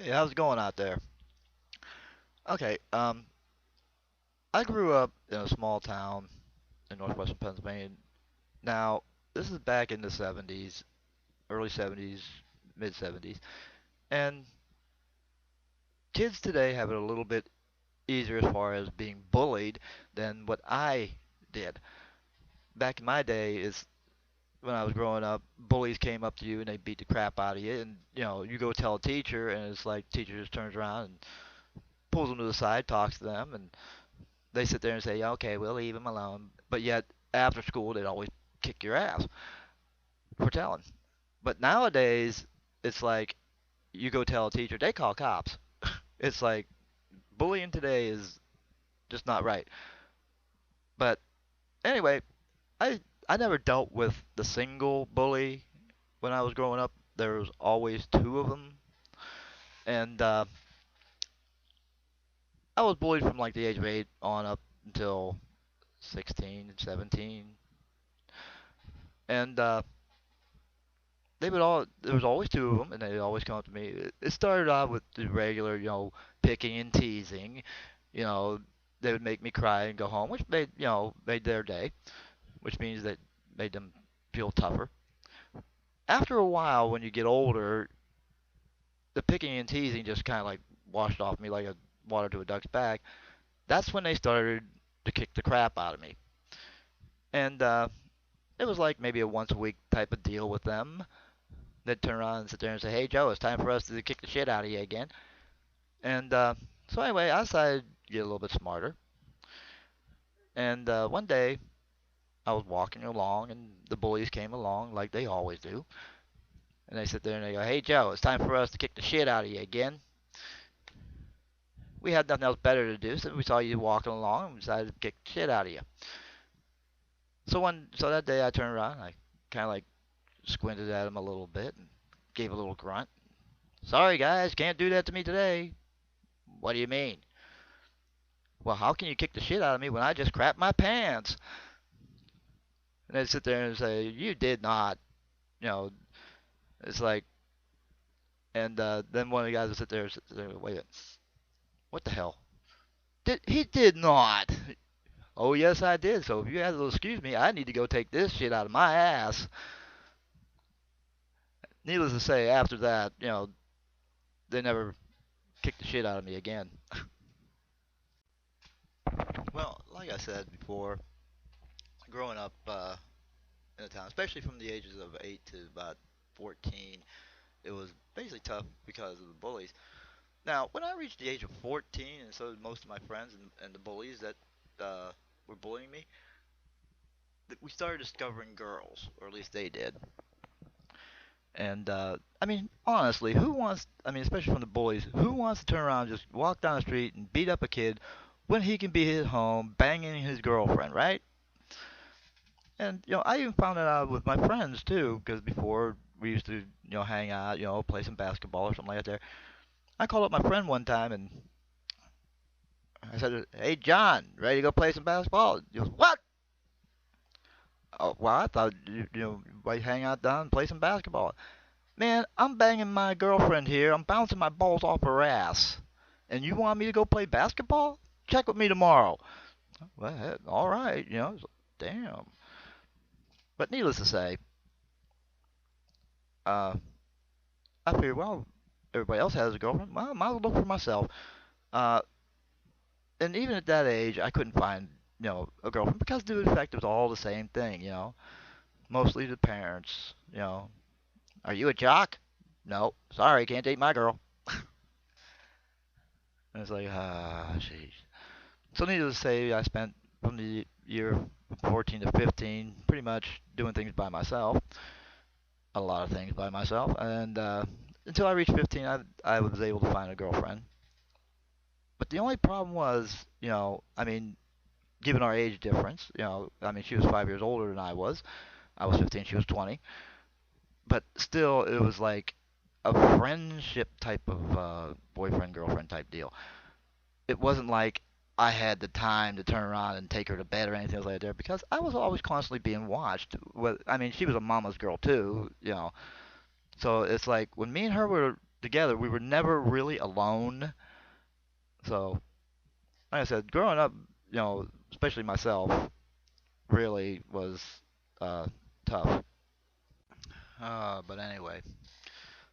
Hey, how's it going out there? Okay, I grew up in a small town in northwestern Pennsylvania. Now, this is back in the 70s, early 70s, mid 70s, and kids today have it a little bit easier as far as being bullied than what I did. Back in my day, is when I was growing up, bullies came up to you and they beat the crap out of you, and you go tell a teacher, and it's like teacher just turns around and pulls them to the side, talks to them, and they sit there and say, "Yeah, okay, we'll leave him alone." But yet, after school, they'd always kick your ass for telling. But nowadays, it's like you go tell a teacher, they call cops. It's like bullying today is just not right. But anyway, I never dealt with the single bully when I was growing up. There was always two of them, and I was bullied from like the age of 8 on up until 16, 17, and they would all there was always two of them, and they'd always come up to me. It started out with the regular, picking and teasing. You know, they would make me cry and go home, which made their day, which means that made them feel tougher. After a while, when you get older, the picking and teasing just kind of like washed off me like a water to a duck's back. That's when they started to kick the crap out of me, and it was like maybe a once a week type of deal with them. They'd turn around and sit there and say, "Hey Joe, it's time for us to kick the shit out of you again." And so anyway, I decided to get a little bit smarter. And one day I was walking along, and the bullies came along like they always do. And they sit there and they go, "Hey Joe, it's time for us to kick the shit out of you again." We had nothing else better to do, so we saw you walking along and we decided to kick the shit out of you. So that day I turned around, and I kind of like squinted at him a little bit and gave a little grunt. "Sorry guys, can't do that to me today." "What do you mean?" "Well, how can you kick the shit out of me when I just crapped my pants?" And they'd sit there and say, "You did not." You know, it's like, and then one of the guys would sit there, "Wait a minute, what the hell? He did not." "Oh, yes, I did. So if you guys will excuse me, I need to go take this shit out of my ass." Needless to say, after that, they never kicked the shit out of me again. Well, like I said before, growing up in a town, especially from the ages of 8 to about 14, it was basically tough because of the bullies. Now, when I reached the age of 14, and so did most of my friends and the bullies that were bullying me, we started discovering girls, or at least they did. And I mean, honestly, who wants? I mean, especially from the bullies, who wants to turn around and just walk down the street and beat up a kid when he can be at home banging his girlfriend, right? And I even found that out with my friends too, because before we used to hang out, play some basketball or something like that. There, I called up my friend one time and I said, "Hey John, ready to go play some basketball?" He goes, "What?" "Oh, well, I thought we hang out down and play some basketball." "Man, I'm banging my girlfriend here. I'm bouncing my balls off her ass. And you want me to go play basketball? Check with me tomorrow." Well, all right, damn. But needless to say, uh, I figured, well, everybody else has a girlfriend. Well, I might as well look for myself. Uh, and even at that age, I couldn't find, a girlfriend because, due to the fact it was all the same thing. Mostly the parents, "Are you a jock?" "No, sorry, can't date my girl." And it's like, jeez. So needless to say, I spent from the year 14 to 15 pretty much doing things by myself, a lot of things by myself, and until I reached 15, I was able to find a girlfriend. But the only problem was, I mean, given our age difference, I mean, she was 5 years older than I was. I was 15, she was 20. But still, it was like a friendship type of boyfriend girlfriend type deal. It wasn't like I had the time to turn around and take her to bed or anything like that because I was always constantly being watched. I mean, she was a mama's girl too. So it's like when me and her were together. We were never really alone. So, like I said, growing up, especially myself, really was uh, tough. But anyway,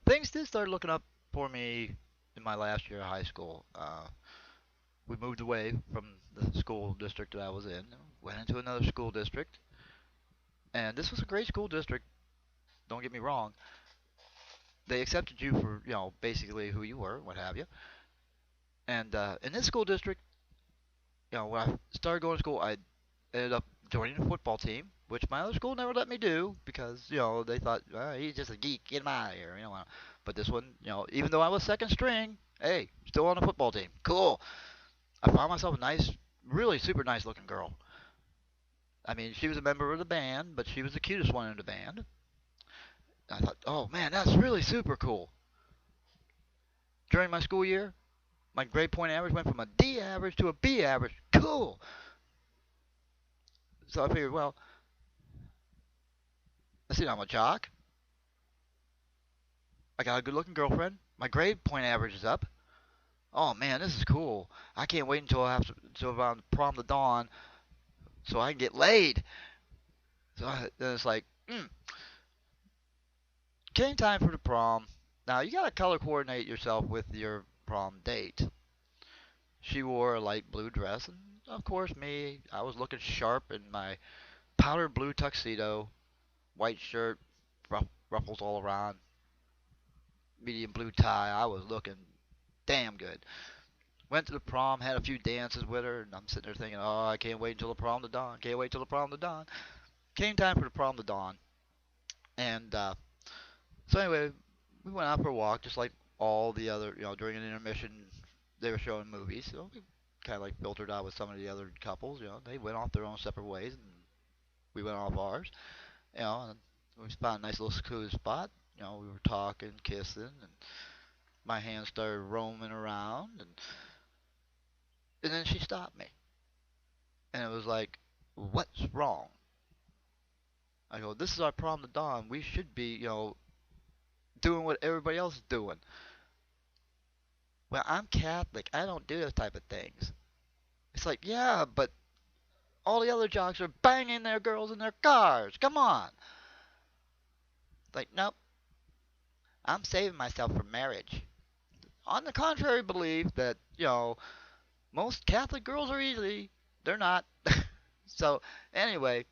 things did start looking up for me in my last year of high school. We moved away from the school district that I was in, went into another school district, and this was a great school district. Don't get me wrong. They accepted you for, basically who you were, what have you. And in this school district, when I started going to school, I ended up joining a football team, which my other school never let me do because, they thought, he's just a geek, get him out of here, But this one, even though I was second string, hey, still on a football team. Cool. I found myself a nice, really super nice looking girl. I mean, she was a member of the band, but she was the cutest one in the band. I thought, oh man, that's really super cool. During my school year, my grade point average went from a D average to a B average. Cool. So I figured, well, I see I'm a jock. I got a good looking girlfriend. My grade point average is up. Oh man, this is cool. I can't wait until around prom the dawn so I can get laid. Then it's like, came time for the prom. Now you gotta color coordinate yourself with your prom date. She wore a light blue dress, and of course me, I was looking sharp in my powder blue tuxedo, white shirt, ruffles all around, medium blue tie. I was looking damn good. Went to the prom, had a few dances with her, and I'm sitting there thinking, oh, I can't wait until the prom to dawn. Can't wait till the prom to dawn. Came time for the prom to dawn, and so anyway, we went out for a walk, just like all the other, during an intermission, they were showing movies. So we kind of like filtered out with some of the other couples. They went off their own separate ways, and we went off ours. And we found a nice little secluded spot. We were talking, kissing, and my hands started roaming around, and then she stopped me, and it was like, "What's wrong?" I go, "This is our prom to dawn. We should be, doing what everybody else is doing." Well, I'm Catholic. I don't do those type of things. It's like, yeah, but all the other jocks are banging their girls in their cars. Come on. Like, nope. I'm saving myself for marriage. On the contrary, believe that, most Catholic girls are easy. They're not. So, anyway,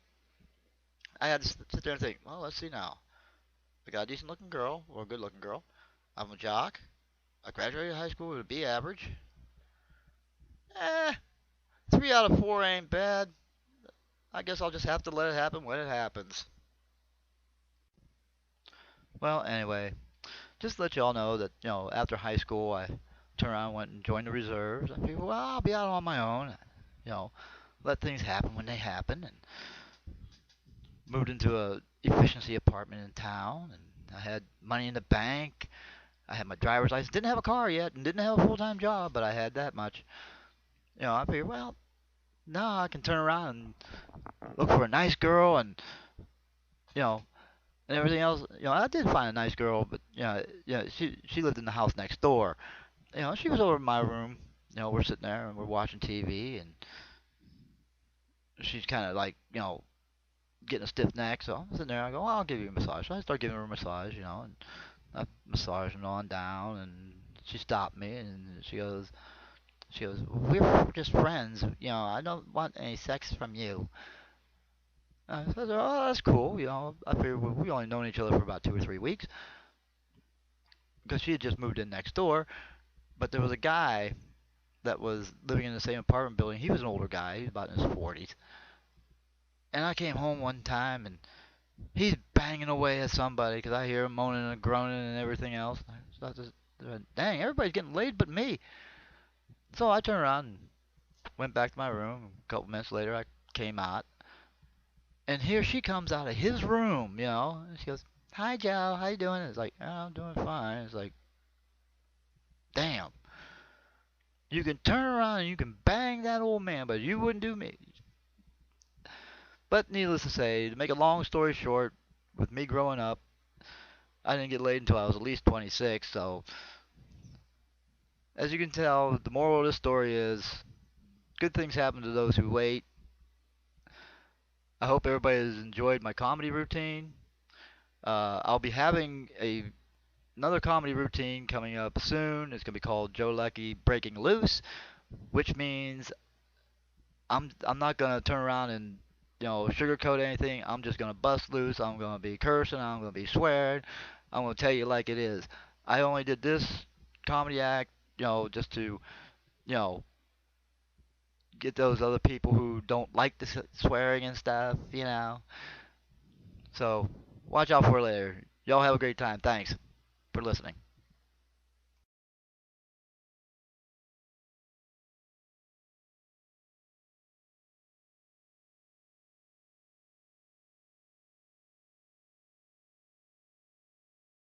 I had to sit there and think, well, let's see now. I got a decent looking girl, or a good looking girl. I'm a jock. I graduated high school with a B average. Eh, 3 out of 4 ain't bad. I guess I'll just have to let it happen when it happens. Well, anyway, just to let y'all know that, after high school, I turned around and went and joined the reserves. I figured, well, I'll be out on my own. You know, let things happen when they happen. And moved into a efficiency apartment in town, and I had money in the bank. I had my driver's license. Didn't have a car yet, and didn't have a full-time job, but I had that much. I figured, well, now I can turn around and look for a nice girl, and you know, and everything else. I did find a nice girl, but she lived in the house next door. She was over in my room. We're sitting there and we're watching TV, and she's kind of like, getting a stiff neck. So I'm sitting there. I go, well, I'll give you a massage. So I start giving her a massage, and I massaging on down, and she stopped me, and she goes, we're just friends. I don't want any sex from you. I said, oh, that's cool. I figured we only known each other for about 2 or 3 weeks because she had just moved in next door. But there was a guy that was living in the same apartment building. He was an older guy. He was about in his 40s. And I came home one time, and he's banging away at somebody because I hear him moaning and groaning and everything else. So I just, dang, everybody's getting laid but me. So I turned around and went back to my room. A couple minutes later, I came out. And here she comes out of his room, and she goes, hi, Joe, how you doing? It's like, oh, I'm doing fine. It's like, damn. You can turn around and you can bang that old man, but you wouldn't do me. But needless to say, to make a long story short, with me growing up, I didn't get laid until I was at least 26. So, as you can tell, the moral of the story is good things happen to those who wait. I hope everybody has enjoyed my comedy routine. I'll be having another comedy routine coming up soon. It's gonna be called Joe Leckie Breaking Loose, which means I'm not gonna turn around and sugarcoat anything. I'm just gonna bust loose. I'm gonna be cursing. I'm gonna be swearing. I'm gonna tell you like it is. I only did this comedy act, just to you know get those other people who don't like the swearing and stuff. So watch out for it later. Y'all have a great time. Thanks for listening.